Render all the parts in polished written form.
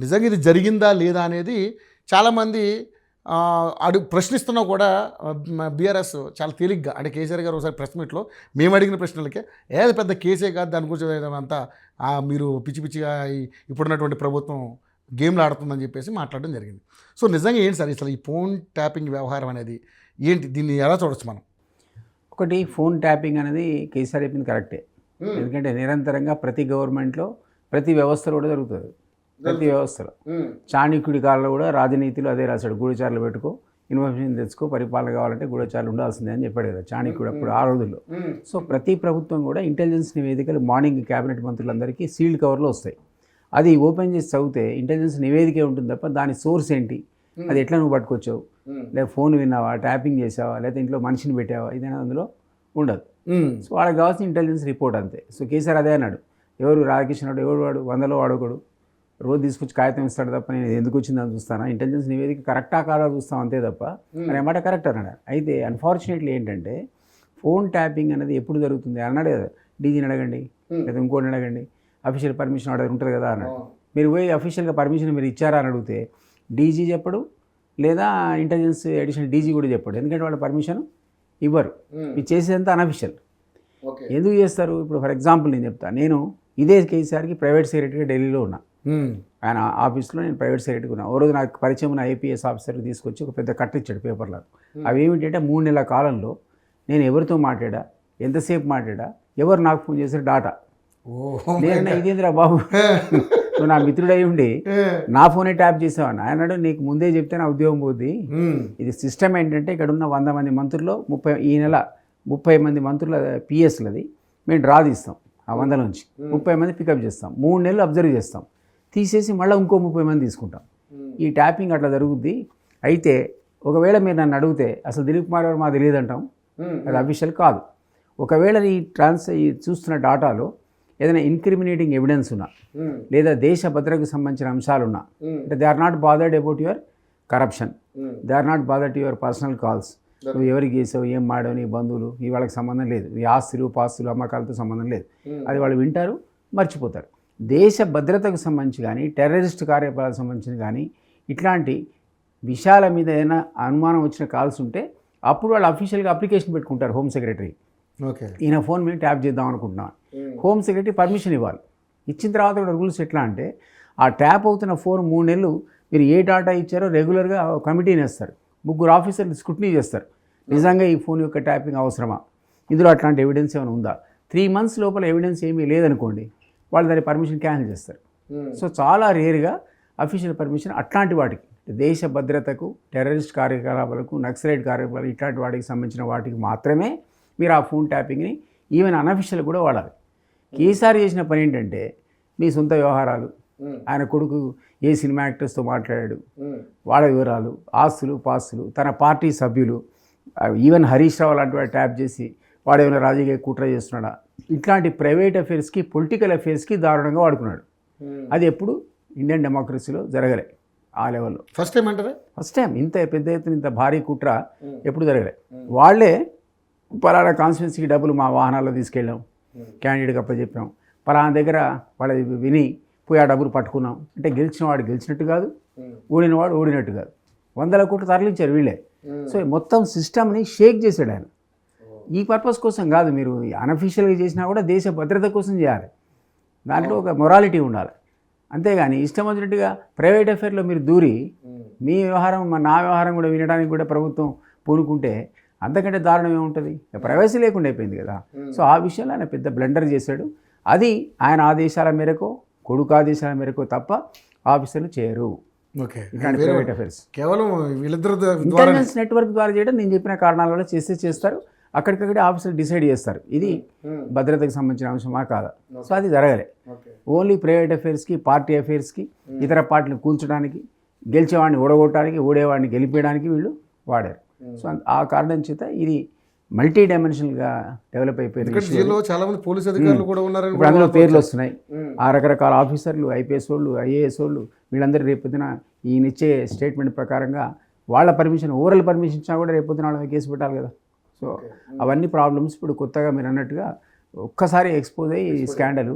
నిజంగా ఇది జరిగిందా లేదా అనేది చాలామంది ప్రశ్నిస్తున్నా కూడా బీఆర్ఎస్ చాలా తేలిగ్గా అంటే కేసీఆర్ గారు ఒకసారి ప్రెస్ మీట్లో మేము అడిగిన ప్రశ్నలకే ఏది పెద్ద కేసే కాదు దాని గురించి అంతా మీరు పిచ్చి పిచ్చిగా ఇప్పుడున్నటువంటి ప్రభుత్వం గేమ్లు ఆడుతుందని చెప్పేసి మాట్లాడడం జరిగింది. సో నిజంగా ఏంటి సార్ అసలు ఈ ఫోన్ ట్యాపింగ్ వ్యవహారం అనేది ఏంటి, దీన్ని ఎలా చూడొచ్చు మనం? ఒకటి, ఫోన్ ట్యాపింగ్ అనేది కేసీఆర్ చెప్పింది కరెక్టే. ఎందుకంటే నిరంతరంగా ప్రతి గవర్నమెంట్లో ప్రతి వ్యవస్థలో కూడా జరుగుతుంది. ప్రతి వ్యవస్థలో చాణక్యుడి కాలంలో కూడా రాజనీతిలో అదే రాశాడు, గూఢచారులు పెట్టుకో, ఇన్ఫర్మేషన్ తెచ్చుకో, పరిపాలన కావాలంటే గూఢచారులు ఉండాల్సిందే అని చెప్పాడు కదా చాణక్యుడు అప్పుడు ఆ రోజుల్లో. సో ప్రతి ప్రభుత్వం కూడా ఇంటెలిజెన్స్ నివేదికలు మార్నింగ్ క్యాబినెట్ మంత్రులందరికీ సీల్డ్ కవర్లో వస్తాయి. అది ఓపెన్ చేసి చదివితే ఇంటెలిజెన్స్ నివేదికే ఉంటుంది తప్ప దాని సోర్స్ ఏంటి, అది ఎట్లా నువ్వు పట్టుకొచ్చావు, లేదా ఫోన్ విన్నావా, ట్యాపింగ్ చేసావా, లేదా ఇంట్లో మనిషిని పెట్టావా, ఇదైనా అందులో ఉండదు. సో వాళ్ళకి కావాల్సిన ఇంటెలిజెన్స్ రిపోర్ట్ అంతే. సో కేసీఆర్ అదే అన్నాడు, ఎవరు రాధాకృష్ణ ఎవడు వాడు 100లో వాడొకడు రోజు తీసుకొచ్చి కాగితం ఇస్తాడు తప్ప నేను ఎందుకు వచ్చిందని చూస్తాను, ఇంటెలిజెన్స్ నివేదిక కరెక్టా కాదా చూస్తాం అంతే తప్ప అని ఏమాట కరెక్ట్ అన్నాడు. అయితే అన్ఫార్చునేట్లీ ఏంటంటే ఫోన్ ట్యాపింగ్ అనేది ఎప్పుడు జరుగుతుంది అన్నాడు కదా, డీజీని అడగండి లేదా ఇంకోటి అడగండి, అఫీషియల్ పర్మిషన్ ఆర్డర్ ఉంటుంది కదా అన్నాడు. మీరు పోయి అఫీషియల్గా పర్మిషన్ మీరు ఇచ్చారా అని అడిగితే డీజీ చెప్పడు, లేదా ఇంటెలిజెన్స్ అడిషనల్ డీజీ కూడా చెప్పాడు. ఎందుకంటే వాళ్ళు పర్మిషన్ ఇవ్వరు, ఇది చేసేదంతా అనఫిషియల్. ఎందుకు చేస్తారు? ఇప్పుడు ఫర్ ఎగ్జాంపుల్ నేను చెప్తాను, నేను ఇదే కేసీఆర్కి ప్రైవేట్ సెక్రటరీగా ఢిల్లీలో ఉన్నా, ఆయన ఆఫీస్లో నేను ప్రైవేట్ సెక్రటరీగా ఉన్నా. ఓ రోజు నాకు పరిచయం ఉన్న ఐపీఎస్ ఆఫీసర్ తీసుకొచ్చి ఒక పెద్ద కట్ట ఇచ్చాడు పేపర్లకు. అవి ఏమిటంటే 3 నెలల కాలంలో నేను ఎవరితో మాట్లాడా, ఎంతసేపు మాట్లాడా, ఎవరు నాకు ఫోన్ చేశారు డాటా. నేను ఇదేంద్రా బాబు, నువ్వు నా మిత్రుడై ఉండి నా ఫోనే ట్యాప్ చేసావని ఆయన నీకు ముందే చెప్తే నా ఉద్యోగం పోద్ది. ఇది సిస్టమ్ ఏంటంటే ఇక్కడ ఉన్న 100 మంది మంత్రుల్లో ఈ నెల 30 మంది మంత్రుల పిఎస్లది మేము డ్రా తీస్తాం, ఆ 100 నుంచి 30 మంది పికప్ చేస్తాం, 3 నెలలు అబ్జర్వ్ చేస్తాం, తీసేసి మళ్ళీ ఇంకో 30 మంది తీసుకుంటాం. ఈ ట్యాపింగ్ అట్లా జరుగుద్ది. అయితే ఒకవేళ మీరు నన్ను అడిగితే అసలు దిలీప్ కుమార్ గారు మాకు తెలియదు అంటాం, అది అఫీషియల్ కాదు. ఒకవేళ ఈ చూస్తున్న డాటాలో ఏదైనా ఇన్క్రిమినేటింగ్ ఎవిడెన్స్ ఉన్నా, లేదా దేశ భద్రతకు సంబంధించిన అంశాలున్నా, అంటే they are not bothered about your corruption, they are not bothered your personal calls, నువ్వు ఎవరికి చేసావు, ఏం మాడవు, నీ బంధువులు, ఈ వాళ్ళకి సంబంధం లేదు, ఈ ఆస్తులు పాస్తులు అమ్మకాలతో సంబంధం లేదు, అది వాళ్ళు వింటారు మర్చిపోతారు. దేశ భద్రతకు సంబంధించి కానీ టెర్రరిస్ట్ కార్యకలాపాలకు సంబంధించి కానీ ఇట్లాంటి విషయాల మీద ఏదైనా అనుమానం వచ్చిన కాల్స్ ఉంటే అప్పుడు వాళ్ళు అఫీషియల్గా అప్లికేషన్ పెట్టుకుంటారు హోమ్ సెక్రటరీ, ఓకే ఈయన ఫోన్ మీద ట్యాప్ చేద్దాం అనుకుంటున్నాను. హోమ్ సెక్రటరీ పర్మిషన్ ఇవ్వాలి. ఇచ్చిన తర్వాత కూడా రూల్స్ ఎట్లా అంటే ఆ ట్యాప్ అవుతున్న ఫోన్ 3 నెలలు మీరు ఏ డాటా ఇచ్చారో రెగ్యులర్గా కమిటీని వేస్తారు, 3 ఆఫీసర్లు స్క్రూటినీ చేస్తారు, నిజంగా ఈ ఫోన్ యొక్క ట్యాపింగ్ అవసరమా, ఇందులో అట్లాంటి ఎవిడెన్స్ ఏమైనా ఉందా. 3 months లోపల ఎవిడెన్స్ ఏమీ లేదనుకోండి, వాళ్ళు దాని పర్మిషన్ క్యాన్సిల్ చేస్తారు. సో చాలా రేర్గా అఫీషియల్ పర్మిషన్ అట్లాంటి వాటికి, దేశ భద్రతకు, టెర్రరిస్ట్ కార్యకలాపాలకు, నక్సలైట్ కార్యకలాపాలు ఇట్లాంటి వాటికి సంబంధించిన వాటికి మాత్రమే మీరు ఆ ఫోన్ ట్యాపింగ్ని ఈవెన్ అనఫిషియల్ కూడా వాడాలి. కేసీఆర్ చేసిన పని ఏంటంటే మీ సొంత వ్యవహారాలు, ఆయన కొడుకు ఏ సినిమా యాక్టర్స్తో మాట్లాడాడు, వాళ్ళ వివరాలు, ఆస్తులు పాస్తులు, తన పార్టీ సభ్యులు, ఈవెన్ హరీష్ రావు లాంటి వాడు ట్యాప్ చేసి వాడు ఏమైనా రాజకీయ కుట్ర చేస్తున్నాడా, ఇట్లాంటి ప్రైవేట్ అఫేర్స్కి పొలిటికల్ అఫేర్స్కి దారుణంగా వాడుకున్నాడు. అది ఎప్పుడు ఇండియన్ డెమోక్రసీలో జరగలే ఆ లెవెల్లో. ఫస్ట్ టైం అంటారా? ఫస్ట్ టైం ఇంత పెద్ద ఎత్తున ఇంత భారీ కుట్ర ఎప్పుడు జరగలే. వాళ్ళే పలానా కాన్స్టిట్యున్సీకి డబ్బులు మా వాహనాల్లో తీసుకెళ్ళాం, క్యాండిడేట్కి అప్పచెప్పాం, పలానా దగ్గర వాళ్ళది విని పోయి ఆ డబ్బులు పట్టుకున్నాం అంటే గెలిచిన వాడు గెలిచినట్టు కాదు, ఓడినవాడు ఓడినట్టు కాదు, 100 కోట్లు తరలించారు వీళ్ళే. సో మొత్తం సిస్టమ్ని షేక్ చేశాడు ఆయన. ఈ పర్పస్ కోసం కాదు, మీరు అన్అఫీషియల్గా చేసినా కూడా దేశ భద్రత కోసం చేయాలి, దాంట్లో ఒక మొరాలిటీ ఉండాలి. అంతేగాని ఇష్టం వచ్చినట్టుగా ప్రైవేట్ అఫేర్లో మీరు దూరి మీ వ్యవహారం నా వ్యవహారం కూడా వినడానికి కూడా ప్రభుత్వం పూనుకుంటే అంతకంటే దారుణం ఏముంటుంది, ప్రైవసీ లేకుండా అయిపోయింది కదా. సో ఆ విషయంలో ఆయన పెద్ద బ్లండర్ చేశాడు. అది ఆయన ఆదేశాల మేరకు, కొడుకు ఆదేశాల మేరకు తప్ప ఆఫీసర్లు చేయరు. ఓకే, ఇట్లాంటి ప్రైవేట్ అఫేర్స్ కేవలం వీళ్ళిద్దరు ఇంటెలిజెన్స్ నెట్వర్క్ ద్వారా చేయడం నేను చెప్పిన కారణాల వల్ల చేస్తారు. అక్కడికక్కడే ఆఫీసర్లు డిసైడ్ చేస్తారు ఇది భద్రతకు సంబంధించిన అంశమా కాదా. సో అది జరగలే. ఓన్లీ ప్రైవేట్ అఫేర్స్కి, పార్టీ అఫేర్స్కి, ఇతర పార్టీని కూల్చడానికి, గెలిచేవాడిని ఓడగొట్టడానికి, ఓడేవాడిని గెలిపేయడానికి వీళ్ళు వాడారు. సో ఆ కారణం చేత ఇది మల్టీ డైమెన్షనల్గా డెవలప్ అయిపోయింది. చాలా మంది పోలీస్ అధికారులు కూడా ఉన్నారు, ఇప్పుడు అందులో పేర్లు వస్తున్నాయి. ఆ రకరకాల ఆఫీసర్లు, ఐపీఎస్ వాళ్ళు, ఐఏఎస్ వాళ్ళు, వీళ్ళందరూ రేపొద్దున ఈయనిచ్చే స్టేట్మెంట్ ప్రకారంగా వాళ్ళ పర్మిషన్, ఓవరాల్ పర్మిషన్ ఇచ్చినా కూడా రేపొద్దున వాళ్ళ కేసు పెట్టాలి కదా. సో అవన్నీ ప్రాబ్లమ్స్ ఇప్పుడు కొత్తగా మీరు అన్నట్టుగా ఒక్కసారి ఎక్స్పోజ్ అయ్యి స్కాండల్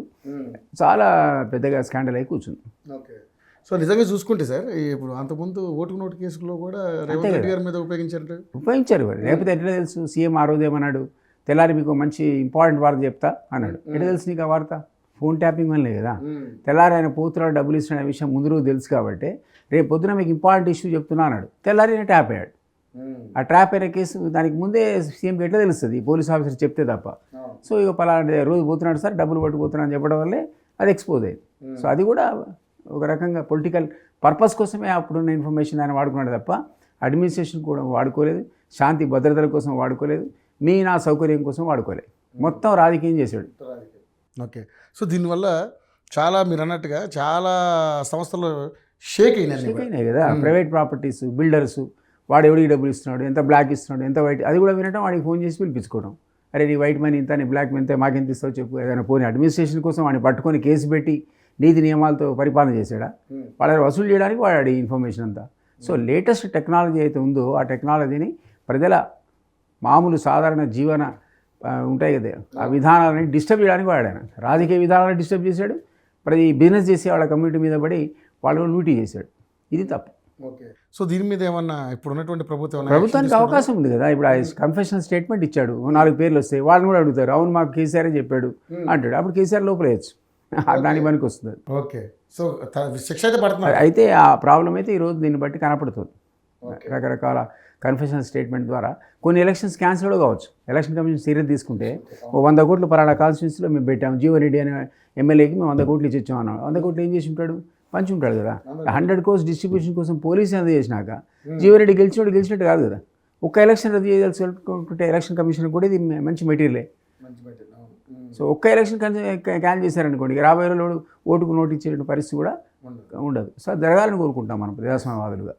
చాలా పెద్దగా స్కాండల్ అయి కూర్చుంది. ఓకే, సో నిజంగా చూసుకుంటే సార్ ఇప్పుడు అంతకుముందు ఓటుకు నోటు కేసులో కూడా రేవంత్ రెడ్డి గారి మీద ఉపయోగించారు. ఉపయోగించారు మరి, లేకపోతే ఎట్లా తెలుసు? సీఎం ఆ రోజు ఏమన్నాడు, తెల్లారి మీకు మంచి ఇంపార్టెంట్ వార్త చెప్తా అన్నాడు. ఎట్లా తెలుసు నీకు ఆ వార్త? ఫోన్ ట్యాపింగ్ వల్లే కదా. తెల్లారి ఆయన పోతున్నా డబ్బులు ఇస్తున్న విషయం ముందు రోజు తెలుసు కాబట్టి రేపు పొద్దున మీకు ఇంపార్టెంట్ ఇష్యూ చెప్తున్నా అన్నాడు. తెల్లారి ఆయన ట్యాప్ అయ్యాడు. ఆ ట్రాప్ అయిన కేసు దానికి ముందే సీఎంకి ఎట్లా తెలుస్తుంది? పోలీస్ ఆఫీసర్ చెప్తే తప్ప. సో ఇక పలానా రోజు పోతున్నాడు సార్, డబ్బులు పట్టుకుపోతున్నా అని చెప్పడం వల్లే అది ఎక్స్పోజ్ అయ్యింది. సో అది కూడా ఒక రకంగా పొలిటికల్ పర్పస్ కోసమే అప్పుడున్న ఇన్ఫర్మేషన్ ఆయన వాడుకున్నాడు తప్ప అడ్మినిస్ట్రేషన్ కూడా వాడుకోలేదు, శాంతి భద్రతల కోసం వాడుకోలేదు, నా సౌకర్యం కోసం వాడుకోలేదు. మొత్తం రాజకీయం చేశాడు. ఓకే. సో దీనివల్ల చాలా మీరు అన్నట్టుగా చాలా సంస్థలు షేక్ అయినాయి కదా. ప్రైవేట్ ప్రాపర్టీస్, బిల్డర్స్, వాడు ఎవడికి డబ్బులు ఇస్తున్నాడు, ఎంత బ్లాక్ ఇస్తున్నాడు, ఎంత వైట్, అది కూడా వినటం, వాడికి ఫోన్ చేసి పిలిపించుకోవడం. అరే నీ వైట్ మనీ ఇంత, నీ బ్లాక్ మనీ ఎంత, మాకెంత ఇస్తావు చెప్పు. ఏదైనా పోనీ అడ్మినిస్ట్రేషన్ కోసం వాడిని పట్టుకొని కేసు పెట్టి నీతి నియమాలతో పరిపాలన చేశాడా? వాళ్ళని వసూలు చేయడానికి వాడి ఇన్ఫర్మేషన్ అంతా. సో లేటెస్ట్ టెక్నాలజీ అయితే ఉందో ఆ టెక్నాలజీని ప్రజల మామూలు సాధారణ జీవన ఉంటాయి కదా ఆ విధానాలని డిస్టర్బ్ చేయడానికి వాడాను. రాజకీయ విధానాలను డిస్టర్బ్ చేశాడు, ప్రతి బిజినెస్ చేసే వాళ్ళ కమ్యూనిటీ మీద పడి వాళ్ళు లూటీ చేశాడు. ఇది తప్పు. ఓకే. సో దీని మీద ఏమన్నా ఇప్పుడు ఉన్నటువంటి ప్రభుత్వానికి అవకాశం ఉంది కదా. ఇప్పుడు ఆ కన్ఫెషనల్ స్టేట్మెంట్ ఇచ్చాడు, 4 పేర్లు వస్తాయి, వాళ్ళని కూడా అడుగుతారు, అవును మాకు కేసీఆర్ చెప్పాడు అంటాడు, అప్పుడు కేసీఆర్ లోపల వేయచ్చు, దానికి పనికి వస్తుంది. ఓకే. సో శిక్ష అయితే పడుతుంది. అయితే ఆ ప్రాబ్లం అయితే ఈరోజు దీన్ని బట్టి కనపడుతుంది. రకరకాల కన్ఫెషనల్ స్టేట్మెంట్ ద్వారా కొన్ని ఎలక్షన్స్ క్యాన్సిల్ కూడా కావచ్చు. ఎలక్షన్ కమిషన్ సీరియస్ తీసుకుంటే 100 కోట్లు పలానా కాన్స్టిట్యూన్సీలో మేము పెట్టాము, జీవన్ రెడ్డి అనే ఎమ్మెల్యేకి మేము 100 కోట్లు ఇచ్చాము అన్నాడు. 100 కోట్లు ఏం చేసి ఉంటాడు? పంచి ఉంటాడు కదా. 100 crores డిస్ట్రిబ్యూషన్ కోసం పోలీసు అది చేసినాక జీవన్ రెడ్డి గెలిచినట్టు కాదు కదా. ఒక్క ఎలక్షన్ రద్దు చేయాల్సి ఎలక్షన్ కమిషన్ కూడా ఇది మంచి మెటీరియలే. సో ఒక్క ఎలక్షన్ క్యాన్సిల్ చేశారనుకోండి, 50 రోజులు ఓటుకు నోటు ఇచ్చే పరిస్థితి కూడా ఉండదు. సో జరగాలని కోరుకుంటాం మనం ప్రజాస్వామ్యవాదులుగా.